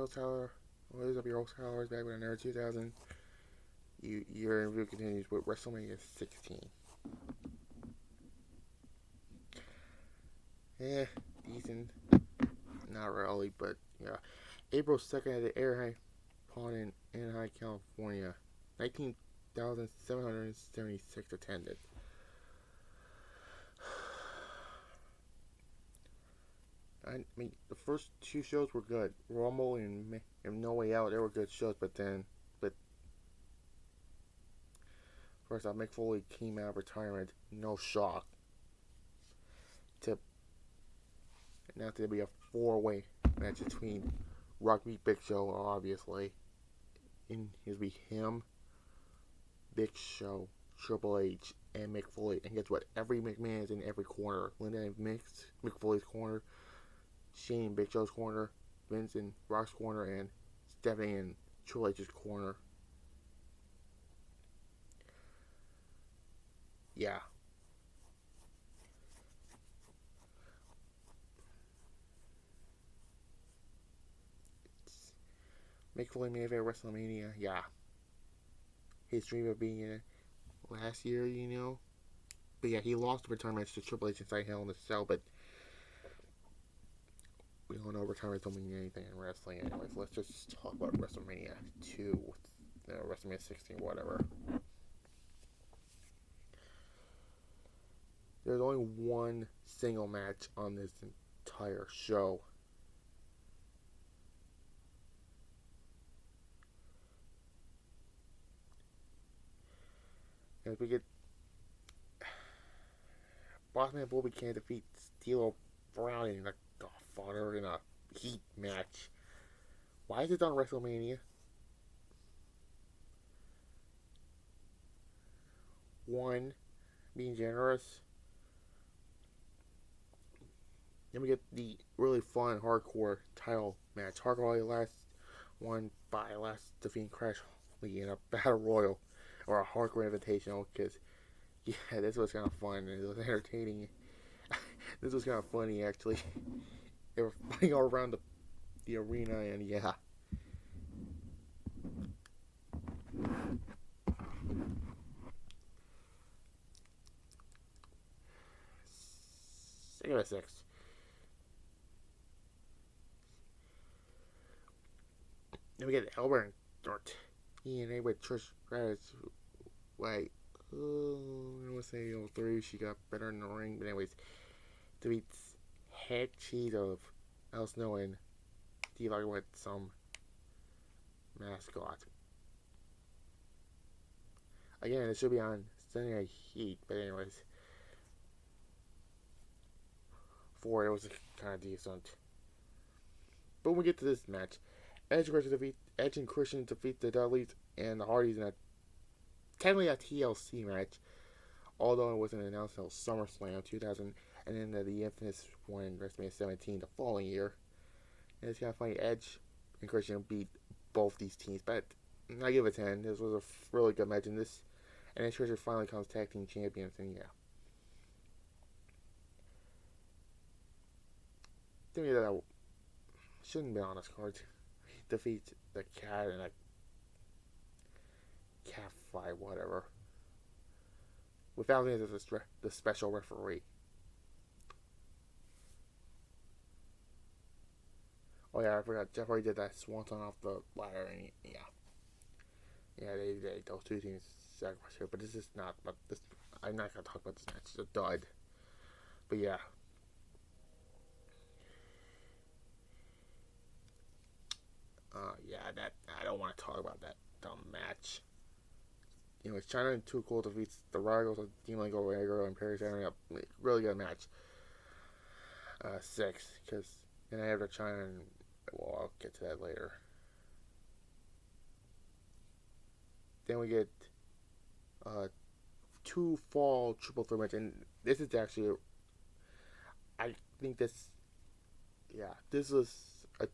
host Tyler. What is up, your host Tyler? Back with another 2000. Your review continues with WrestleMania 16. Decent. Not really, but yeah. April 2nd at the Air Pond in Anaheim, California. 19,776 attended. I mean, the first two shows were good. Rumble and No Way Out, they were good shows, but first off, Mick Foley came out of retirement, no shock. Now there'll be a four-way match between Rock v. Big Show, obviously. And it'll be him, Big Show, Triple H, and Mick Foley. And guess what? Every McMahon is in every corner. Linda and Mick Foley's corner, Shane in Big Show's corner, Vince in Rock's corner, and Stephanie in Triple H's corner. Yeah. Mick Foley made it at WrestleMania. Yeah. His dream of being in it last year, But yeah, he lost the return match to Triple H inside Hell in the Cell, but we all know retirements don't mean anything in wrestling anyways. Let's just talk about WrestleMania 2, WrestleMania 16, whatever. There's only one single match on this entire show. As we get Bossman Bobby can defeat Steel Brown in a Godfather in a heat match. Why is it on WrestleMania? One, being generous. Then we get the really fun hardcore title match. Hardcore last won by defeating Crash Lee in a battle royal or a hardcore invitational, because yeah, this was kind of fun. It was entertaining. This was kind of funny, actually. They were fighting all around the arena, and yeah. Second of 6. Then we get Albert and TNA with Trish Stratus. Wait, I want to say 03. She got better in the ring, but anyways, defeats Head Cheese of El Snow and D-Log with some mascot. Again, it should be on Sunday Night Heat, but anyways, it was kind of decent. But when we get to this match, Edge and Christian defeat the Dudleys and the Hardys in technically a TLC match, although it wasn't announced until SummerSlam 2000, and then the infamous one in WrestleMania 17 the following year. And it's kind of funny, Edge and Christian beat both these teams, but I give it a 10. This was a really good match in this, and then Christian finally becomes tag team champions, and yeah. To me, that shouldn't be on this card. He defeats the Cat in a cat fight, whatever, without me as the special referee. Oh yeah, I forgot. Jeff already did that swanton off the ladder, and they those two teams sacrificed here. But this is not. But this, I'm not gonna talk about this match. It's a dud. But yeah. That I don't want to talk about that dumb match. Anyways, China and Too Cool defeats the Rivals of Demon Guerrero and Perry Saturn. A really good match. 6, because then I have the China, and well, I'll get to that later. Then we get 2 fall triple threat match, and this is actually, I think this was a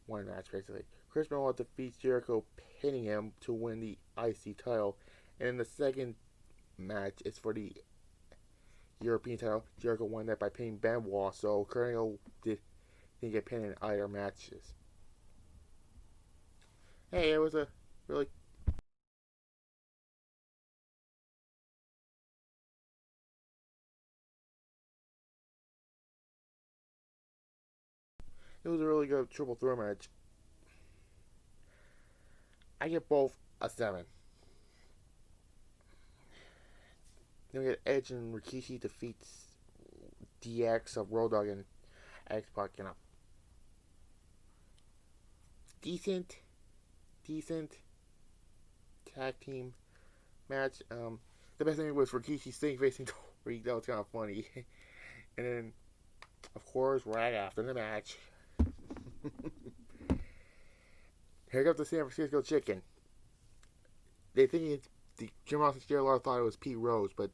one match basically. Chris Benoit defeats Jericho, pinning him to win the IC title. And in the second match is for the European title. Jericho won that by pinning Benoit, so Kurt Angle didn't get pinned in either matches. Hey, it was a really it was a really good triple threat match. I give both a 7. Then we get Edge and Rikishi defeats DX of Road Dogg and X Pac in a decent, decent tag team match. The best thing was Rikishi staying facing Tori. That was kind of funny. And then, of course, right after the match, here comes the San Francisco Chicken. They think it's Jim Ross and Jerry Lawler thought it was Pete Rose, but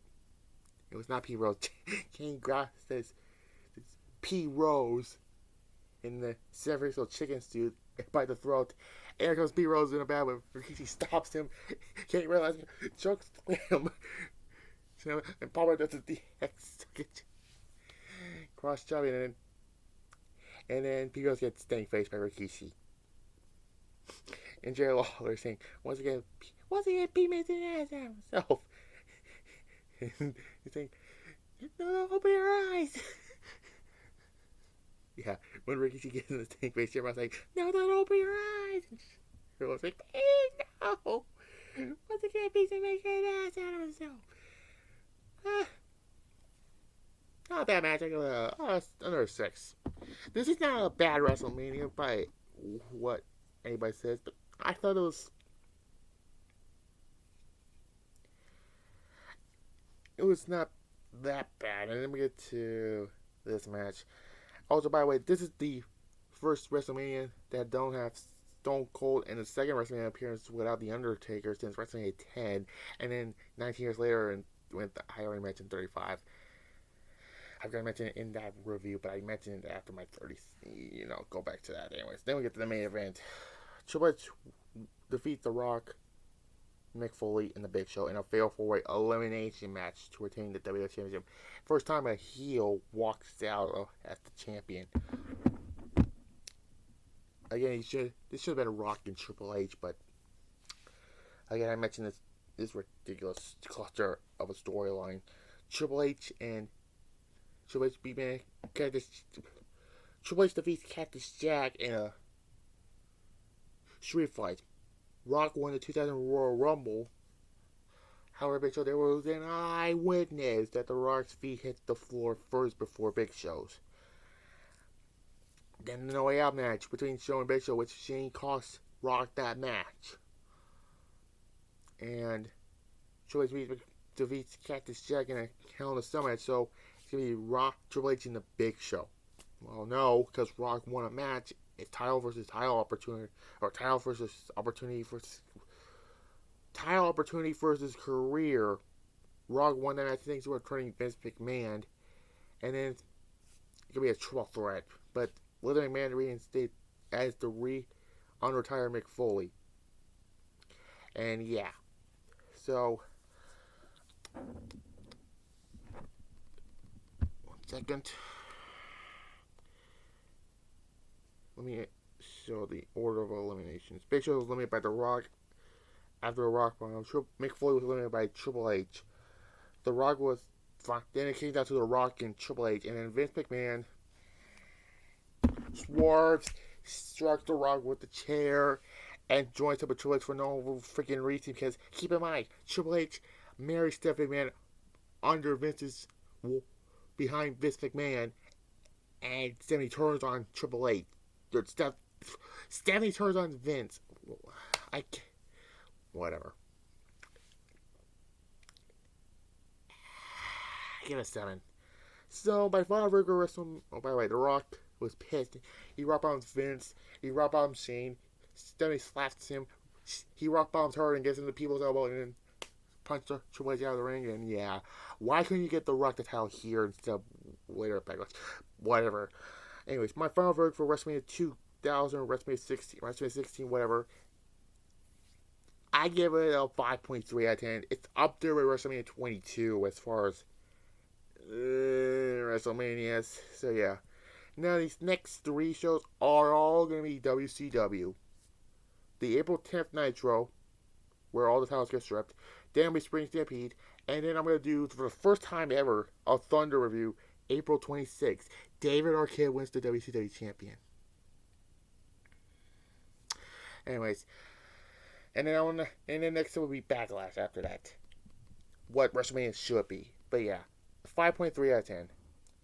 it was not Pete Rose. Kane Grass says it's Pete Rose in the San Francisco Chicken suit by the throat. And here comes Pete Rose in a bad way. Rikishi stops him. Can't realize it. Chokes him. And Palmer does the DX cross chopping, and then Pete Rose gets staying faced by Rikishi. And Jerry Lawler saying, once again, Pete makes an ass out of himself. And he's saying, no, open your eyes. Yeah, when Rikishi gets in the staying face, Jerry Lawler's like, no, don't open your eyes. And Jerry Lawler's like, Pete, no. Once again, Pete's making an ass out of himself. Not a bad match. I go another 6. This is not a bad WrestleMania by what anybody says, but I thought it was not that bad. And then we get to this match. Also, by the way, this is the first WrestleMania that don't have Stone Cold and the second WrestleMania appearance without The Undertaker since WrestleMania 10, and then 19 years later, and went I already mentioned 35. I've got to mention it in that review, but I mentioned it after my 30th. Go back to that. Anyways, then we get to the main event. Triple H defeats The Rock, Mick Foley, and The Big Show in a fatal 4-way elimination match to retain the WWF Championship. First time a heel walks out as the champion. Again, this should have been Rock and Triple H, but again, I mentioned this ridiculous cluster of a storyline. Triple H defeats Cactus Jack in a street fight. Rock won the 2000 Royal Rumble. However, Big Show, there was an eyewitness that The Rock's feet hit the floor first before Big Show's. Then the No Way Out match between Show and Big Show, which Shane cost Rock that match. And Triple H defeats Cactus Jack in a Hell in a Cell match, so it's going to be Rock, Triple H, and the Big Show. Well, no, because Rock won a match. It's title versus title opportunity, or title versus opportunity versus career. Rock won that match. Things were turning Vince McMahon, and then it's gonna be a triple threat. But Linda McMahon reinstated as the unretired Mick Foley, and yeah, so 1 second. Let me show the order of eliminations. Big Show was eliminated by The Rock after a Rock bomb. Mick Foley was eliminated by Triple H. The Rock was fine. Then it came down to The Rock and Triple H. And then Vince McMahon swerves, struck The Rock with the chair, and joins up with Triple H for no freaking reason. Because keep in mind, Triple H married Stephanie McMahon behind Vince McMahon, and Stephanie turns on Triple H. Stephanie turns on Vince. Whatever. I give it a 7. So, by final verdict, by the way, The Rock was pissed. He rock bombs Vince. He rock bombs Shane. Stephanie slaps him. He rock bombs her and gets into people's elbow and then punches Triple H out of the ring. And yeah, why couldn't you get The Rock the title here instead of later at Backlash? Whatever. Anyways, my final verdict for WrestleMania 2000, WrestleMania 16, whatever. I give it a 5.3 out of 10. It's up there with WrestleMania 22 as far as WrestleManias. So yeah. Now these next 3 shows are all going to be WCW. the April 10th Nitro, where all the titles get stripped. Then it'll be Spring Stampede. And then I'm going to do, for the first time ever, a Thunder review, April 26th. David Arquette wins the WCW champion. Anyways, and then next will be Backlash after that. What WrestleMania should be. But yeah, 5.3 out of 10.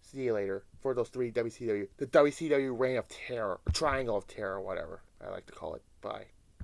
See you later for those three the WCW Reign of Terror, Triangle of Terror, whatever I like to call it. Bye.